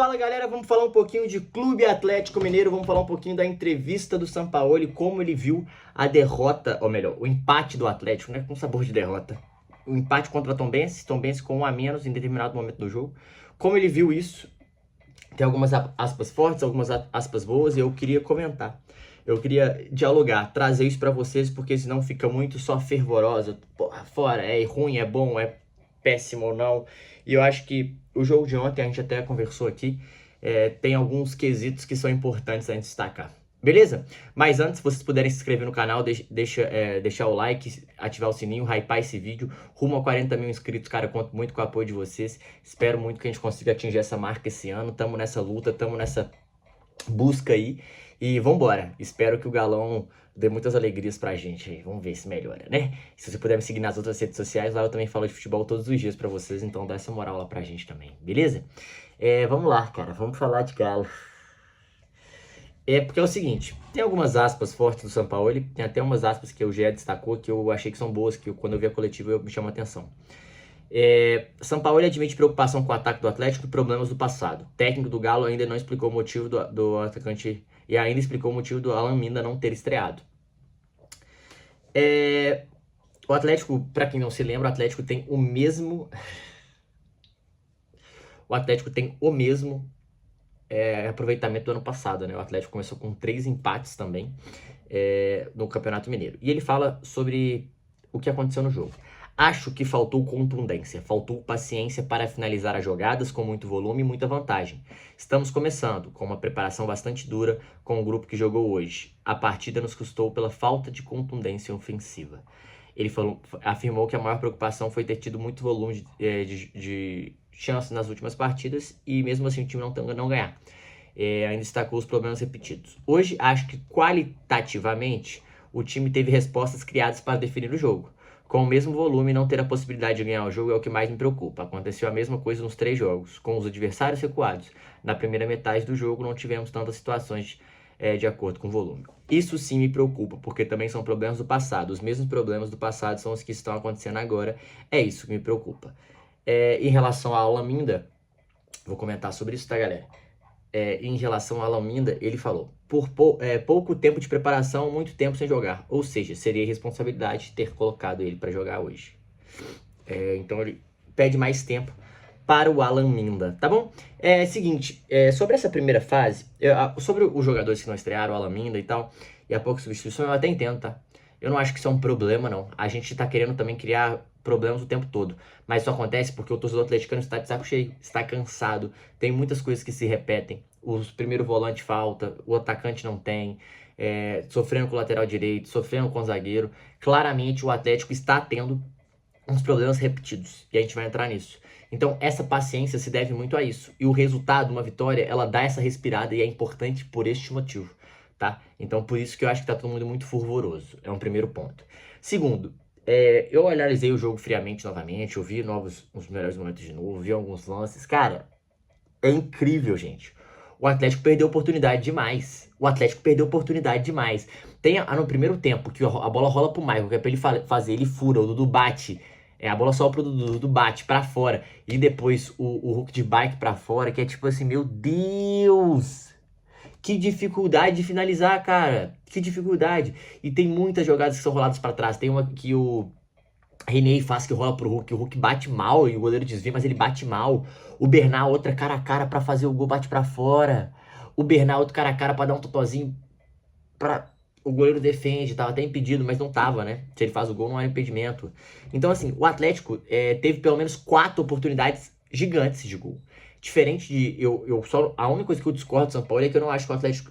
Fala galera, vamos falar um pouquinho de Clube Atlético Mineiro, vamos falar um pouquinho da entrevista do Sampaoli, como ele viu a derrota, ou melhor, o empate do Atlético, né, com sabor de derrota. O empate contra a Tombense com um a menos em determinado momento do jogo. Como ele viu isso, tem algumas aspas fortes, algumas aspas boas, e eu queria comentar. Eu queria dialogar, trazer isso pra vocês, porque senão fica muito só fervorosa. Porra, fora, é ruim, é bom, é péssimo ou não. E eu acho que o jogo de ontem, a gente até conversou aqui, tem alguns quesitos que são importantes a gente destacar. Beleza? Mas antes, se vocês puderem se inscrever no canal, deixar o like, ativar o sininho, hypar esse vídeo. Rumo a 40 mil inscritos, cara, eu conto muito com o apoio de vocês. Espero muito que a gente consiga atingir essa marca esse ano. Tamo nessa luta, tamo nessa busca aí. E vambora. Espero que o Galão dê muitas alegrias pra gente aí. Vamos ver se melhora, né? Se você puder me seguir nas outras redes sociais, lá eu também falo de futebol todos os dias pra vocês. Então dá essa moral lá pra gente também, beleza? Vamos lá, cara. Vamos falar de Galo. Porque é o seguinte, tem algumas aspas fortes do Sampaoli, tem até umas aspas que o Gé destacou que eu achei que são boas, que quando eu vi a coletiva me chamou a atenção. Sampaoli admite preocupação com o ataque do Atlético e problemas do passado. O técnico do Galo ainda não explicou o motivo do atacante e ainda explicou o motivo do Alan Minda não ter estreado. O Atlético, para quem não se lembra, o Atlético tem o mesmo aproveitamento do ano passado, né? O Atlético começou com 3 empates também no Campeonato Mineiro. E ele fala sobre o que aconteceu no jogo. Acho que faltou contundência, faltou paciência para finalizar as jogadas com muito volume e muita vantagem. Estamos começando com uma preparação bastante dura com o grupo que jogou hoje. A partida nos custou pela falta de contundência ofensiva. Ele afirmou que a maior preocupação foi ter tido muito volume de chances nas últimas partidas e mesmo assim o time não ganhar. Ainda destacou os problemas repetidos. Hoje, acho que qualitativamente o time teve respostas criadas para definir o jogo. Com o mesmo volume, não ter a possibilidade de ganhar o jogo é o que mais me preocupa. Aconteceu a mesma coisa nos 3 jogos, com os adversários recuados. Na primeira metade do jogo não tivemos tantas situações de acordo com o volume. Isso sim me preocupa, porque também são problemas do passado. Os mesmos problemas do passado são os que estão acontecendo agora. É isso que me preocupa. Em relação a Alan Minda, vou comentar sobre isso, tá, galera? Em relação a Alan Minda, ele falou: por pouco tempo de preparação, muito tempo sem jogar. Ou seja, seria responsabilidade ter colocado ele para jogar hoje. Então ele pede mais tempo para o Alan Minda, tá bom? Seguinte, sobre essa primeira fase, sobre os jogadores que não estrearam, o Alan Minda e tal, e a pouca substituição, eu até entendo, tá? Eu não acho que isso é um problema, não. A gente tá querendo também criar problemas o tempo todo. Mas isso acontece porque o torcedor atleticano está de saco cheio, está cansado, tem muitas coisas que se repetem. O primeiro volante falta, o atacante não tem, sofrendo com o lateral direito, sofrendo com o zagueiro. Claramente o Atlético está tendo uns problemas repetidos, e a gente vai entrar nisso. Então essa paciência se deve muito a isso. E o resultado, uma vitória, ela dá essa respirada e é importante por este motivo, tá? Então por isso que eu acho que tá todo mundo muito fervoroso. É um primeiro ponto. Segundo, eu analisei o jogo friamente novamente, eu vi os melhores momentos de novo, vi alguns lances. Cara, é incrível, gente. O Atlético perdeu oportunidade demais. Tem no primeiro tempo que a bola rola pro Michael, que é pra ele fazer, ele fura, o Dudu bate. A bola sobe pro Dudu, bate pra fora. E depois o Hulk de bike pra fora, que é tipo assim, meu Deus! Que dificuldade de finalizar, cara. Que dificuldade. E tem muitas jogadas que são roladas pra trás. Tem uma que o René faz que rola pro Hulk. O Hulk bate mal e o goleiro desvia, mas ele bate mal. O Bernal, outra cara a cara pra fazer o gol, bate pra fora. O Bernal, outro cara a cara pra dar um totozinho. O goleiro defende, tava até impedido, mas não tava, né? Se ele faz o gol, não era impedimento. Então, assim, o Atlético teve pelo menos 4 oportunidades gigantes de gol. Diferente de. A única coisa que eu discordo do São Paulo é que eu não acho que o Atlético.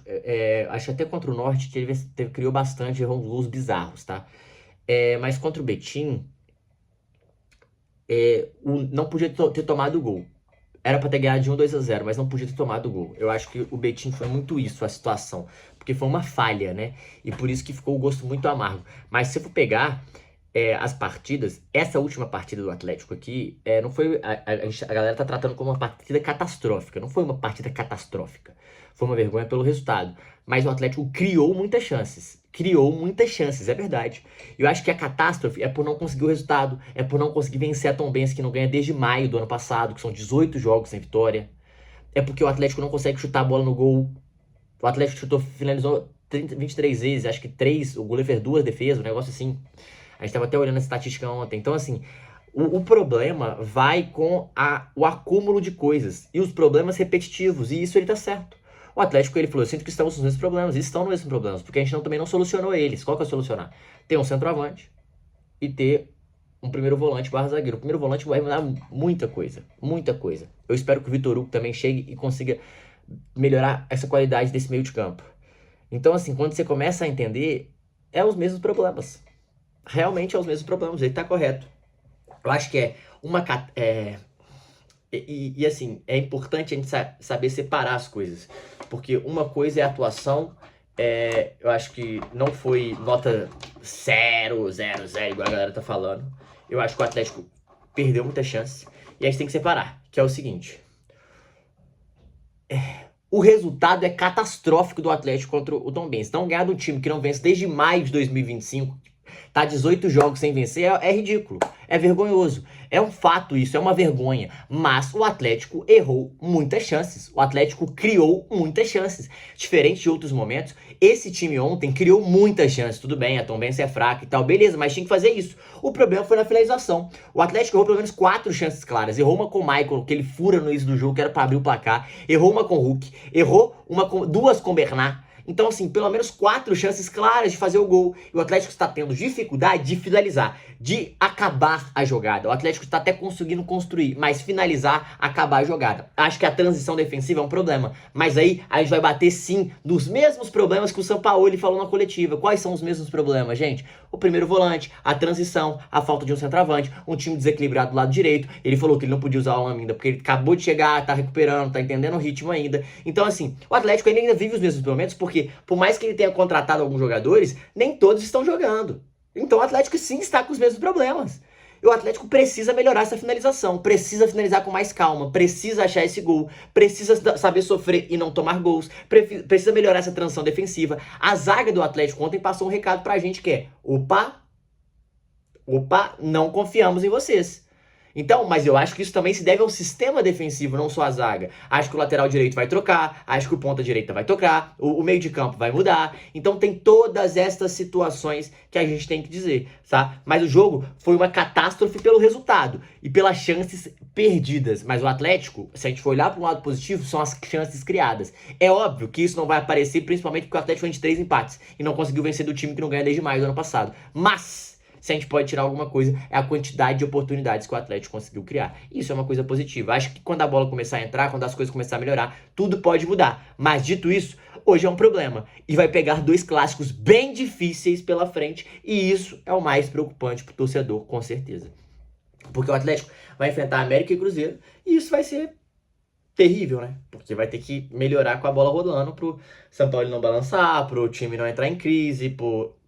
Acho até contra o Norte que ele criou bastante, errou uns gols bizarros, tá? Mas contra o Betim, não podia ter tomado o gol. Era pra ter ganhado de 1-2-0, mas não podia ter tomado o gol. Eu acho que o Betim foi muito isso, a situação. Porque foi uma falha, né? E por isso que ficou o gosto muito amargo. Mas se eu for pegar as partidas, essa última partida do Atlético aqui, não foi. A galera tá tratando como uma partida catastrófica. Não foi uma partida catastrófica. Foi uma vergonha pelo resultado. Mas o Atlético criou muitas chances. É verdade. Eu acho que a catástrofe é por não conseguir o resultado, é por não conseguir vencer a Tombense, que não ganha desde maio do ano passado, que são 18 jogos sem vitória. é porque o Atlético não consegue chutar a bola no gol. O Atlético finalizou 23 vezes, acho que 3, o goleiro fez 2 defesas, um negócio assim. A gente tava até olhando a estatística ontem. Então, assim, o problema vai com o acúmulo de coisas e os problemas repetitivos, e isso ele tá certo. O Atlético, ele falou, eu sinto que estamos nos mesmos problemas, e estão nos mesmos problemas, porque a gente também não solucionou eles. Qual que é solucionar? Ter um centroavante e ter um primeiro volante barra zagueiro. O primeiro volante vai mudar muita coisa, muita coisa. Eu espero que o Vitor Hugo também chegue e consiga melhorar essa qualidade desse meio de campo. Então, assim, quando você começa a entender, é os mesmos problemas. Realmente é os mesmos problemas, ele tá correto. Eu acho que é uma... E assim, é importante a gente saber separar as coisas. Porque uma coisa é a atuação, eu acho que não foi nota 0, 0, 0, igual a galera tá falando. Eu acho que o Atlético perdeu muita chance. E a gente tem que separar, que é o seguinte. O resultado é catastrófico do Atlético contra o Tombense. Então ganhar de um time que não vence desde maio de 2025, tá 18 jogos sem vencer, é ridículo. É vergonhoso. É um fato isso, é uma vergonha. Mas o Atlético errou muitas chances. O Atlético criou muitas chances. Diferente de outros momentos, esse time ontem criou muitas chances. Tudo bem, a Tombense é fraca e tal, beleza, mas tinha que fazer isso. O problema foi na finalização. O Atlético errou pelo menos 4 chances claras. Errou uma com o Michael, que ele fura no início do jogo, que era pra abrir o placar. Errou uma com o Hulk. Errou duas com o Bernard. Então, assim, pelo menos 4 chances claras de fazer o gol. E o Atlético está tendo dificuldade de finalizar, de acabar a jogada. O Atlético está até conseguindo construir, mas finalizar, acabar a jogada. Acho que a transição defensiva é um problema. Mas aí a gente vai bater, sim, dos mesmos problemas que o Sampaoli falou na coletiva. Quais são os mesmos problemas, gente? O primeiro volante, a transição, a falta de um centroavante, um time desequilibrado do lado direito. Ele falou que ele não podia usar o Alam ainda, porque ele acabou de chegar, tá recuperando, tá entendendo o ritmo ainda. Então, assim, o Atlético ainda vive os mesmos problemas, porque por mais que ele tenha contratado alguns jogadores, nem todos estão jogando. Então o Atlético sim está com os mesmos problemas. E o Atlético precisa melhorar essa finalização, precisa finalizar com mais calma, precisa achar esse gol, precisa saber sofrer e não tomar gols, precisa melhorar essa transição defensiva. A zaga do Atlético ontem passou um recado pra gente que é: opa, não confiamos em vocês. Então, mas eu acho que isso também se deve ao sistema defensivo, não só à zaga. Acho que o lateral direito vai trocar, acho que o ponta direita vai trocar, o meio de campo vai mudar. Então tem todas estas situações que a gente tem que dizer, tá? Mas o jogo foi uma catástrofe pelo resultado e pelas chances perdidas. Mas o Atlético, se a gente for olhar para um lado positivo, são as chances criadas. É óbvio que isso não vai aparecer, principalmente porque o Atlético foi de 3 empates e não conseguiu vencer do time que não ganha desde maio do ano passado. Mas se a gente pode tirar alguma coisa, é a quantidade de oportunidades que o Atlético conseguiu criar. Isso é uma coisa positiva. Acho que quando a bola começar a entrar, quando as coisas começarem a melhorar, tudo pode mudar. Mas dito isso, hoje é um problema. E vai pegar 2 clássicos bem difíceis pela frente. E isso é o mais preocupante pro torcedor, com certeza. Porque o Atlético vai enfrentar América e Cruzeiro. E isso vai ser terrível, né? Porque vai ter que melhorar com a bola rolando pro São Paulo não balançar, pro time não entrar em crise, por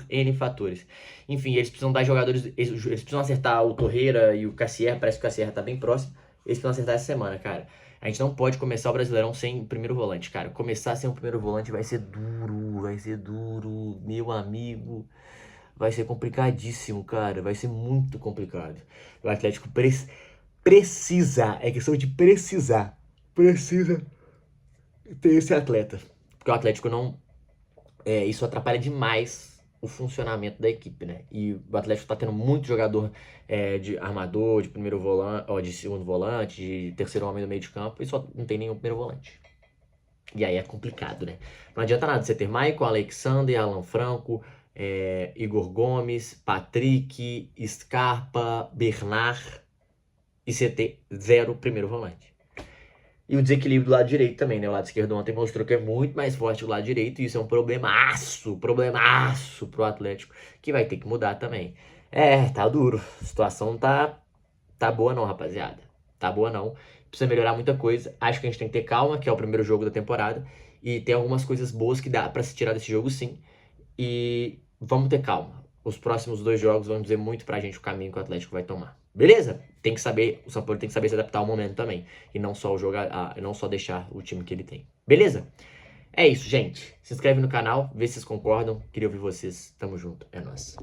N fatores. Enfim, eles precisam dar jogadores, eles precisam acertar o Torreira e o Cassier, parece que o Cassier tá bem próximo, eles precisam acertar essa semana, cara. A gente não pode começar o Brasileirão sem o primeiro volante, cara. Começar sem o primeiro volante vai ser duro, meu amigo. Vai ser complicadíssimo, cara, vai ser muito complicado. O Atlético precisa, é questão de precisa ter esse atleta. Porque o Atlético não... isso atrapalha demais o funcionamento da equipe, né? E o Atlético tá tendo muito jogador de armador, de primeiro volante, ó, de segundo volante, de terceiro homem no meio de campo, e só não tem nenhum primeiro volante. E aí é complicado, né? Não adianta nada você ter Michael, Alexander, Alan Franco, Igor Gomes, Patrick, Scarpa, Bernard, e você ter 0 primeiro volante. E o desequilíbrio do lado direito também, né? O lado esquerdo ontem mostrou que é muito mais forte que o lado direito. E isso é um problemaço pro Atlético, que vai ter que mudar também. Tá duro. A situação tá boa não, rapaziada. Tá boa não. Precisa melhorar muita coisa. Acho que a gente tem que ter calma, que é o primeiro jogo da temporada. E tem algumas coisas boas que dá pra se tirar desse jogo, sim. E vamos ter calma. Os próximos 2 jogos vão dizer muito pra gente o caminho que o Atlético vai tomar. Beleza? Tem que saber, o São Paulo tem que saber se adaptar ao momento também. E não só não só deixar o time que ele tem. Beleza? É isso, gente. Se inscreve no canal, vê se vocês concordam. Queria ouvir vocês. Tamo junto. É nóis.